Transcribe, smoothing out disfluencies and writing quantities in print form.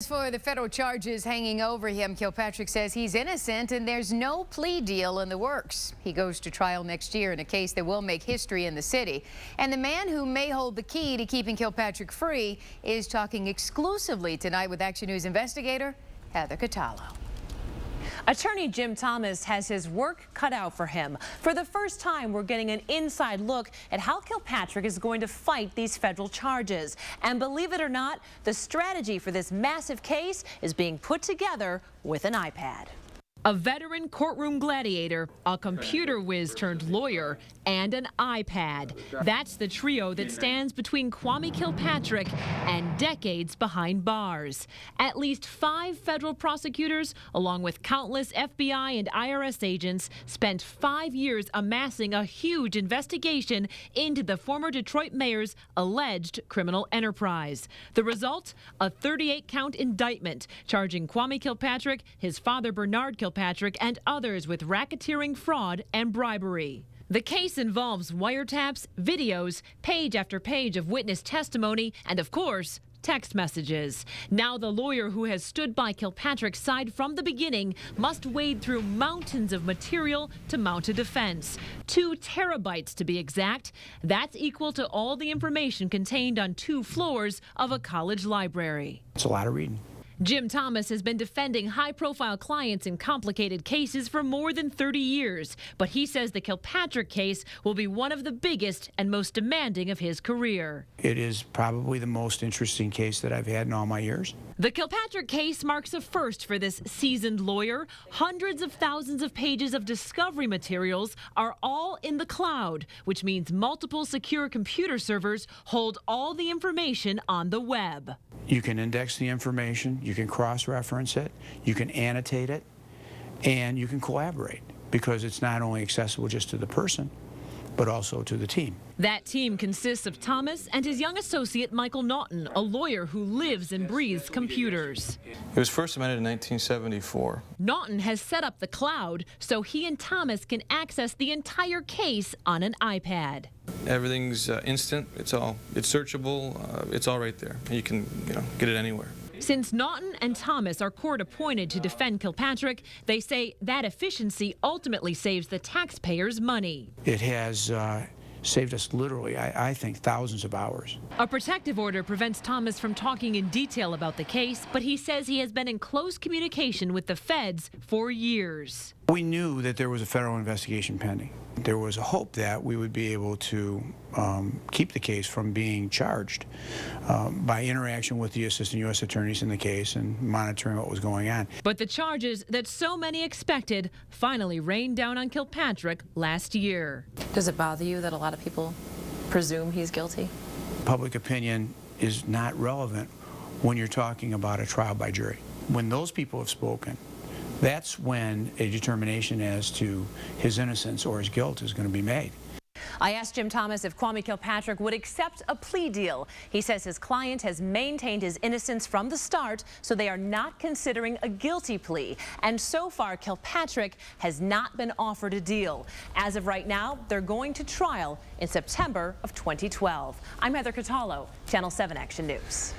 As for the federal charges hanging over him, Kilpatrick says he's innocent and there's no plea deal in the works. He goes to trial next year in a case that will make history in the city. And the man who may hold the key to keeping Kilpatrick free is talking exclusively tonight with Action News investigator Heather Catallo. Attorney Jim Thomas has his work cut out for him. For the first time, we're getting an inside look at how Kilpatrick is going to fight these federal charges. And believe it or not, the strategy for this massive case is being put together with an iPad. A veteran courtroom gladiator, a computer whiz turned lawyer, and an iPad. That's the trio that stands between Kwame Kilpatrick and decades behind bars. At least 5 federal prosecutors, along with countless FBI and IRS agents, spent 5 years amassing a huge investigation into the former Detroit mayor's alleged criminal enterprise. The result? A 38-count indictment charging Kwame Kilpatrick, his father Bernard Kilpatrick, and others with racketeering, fraud, and bribery. The case involves wiretaps, videos, page after page of witness testimony, and of course, text messages. Now the lawyer who has stood by Kilpatrick's side from the beginning must wade through mountains of material to mount a defense. 2 terabytes to be exact. That's equal to all the information contained on 2 floors of a college library. It's a lot of reading. Jim Thomas has been defending high-profile clients in complicated cases for more than 30 years, but he says the Kilpatrick case will be one of the biggest and most demanding of his career. It is probably the most interesting case that I've had in all my years. The Kilpatrick case marks a first for this seasoned lawyer. Hundreds of thousands of pages of discovery materials are all in the cloud, which means multiple secure computer servers hold all the information on the web. You can index the information, you can cross-reference it, you can annotate it, and you can collaborate because it's not only accessible just to the person, but also to the team. That team consists of Thomas and his young associate Michael Naughton, a lawyer who lives and breathes computers. It was first amended in 1974. Naughton has set up the cloud so he and Thomas can access the entire case on an iPad. Everything's instant. It's searchable. It's all right there. You can, get it anywhere. Since Naughton and Thomas are court appointed to defend Kilpatrick, they say that efficiency ultimately saves the taxpayers money. It has saved us literally, I think, thousands of hours. A protective order prevents Thomas from talking in detail about the case, but he says he has been in close communication with the feds for years. We knew that there was a federal investigation pending. There was a hope that we would be able to keep the case from being charged by interaction with the assistant U.S. attorneys in the case and monitoring what was going on. But the charges that so many expected finally rained down on Kilpatrick last year. Does it bother you that a lot of people presume he's guilty? Public opinion is not relevant when you're talking about a trial by jury. When those people have spoken, that's when a determination as to his innocence or his guilt is going to be made. I asked Jim Thomas if Kwame Kilpatrick would accept a plea deal. He says his client has maintained his innocence from the start, so they are not considering a guilty plea. And so far, Kilpatrick has not been offered a deal. As of right now, they're going to trial in September of 2012. I'm Heather Catallo, Channel 7 Action News.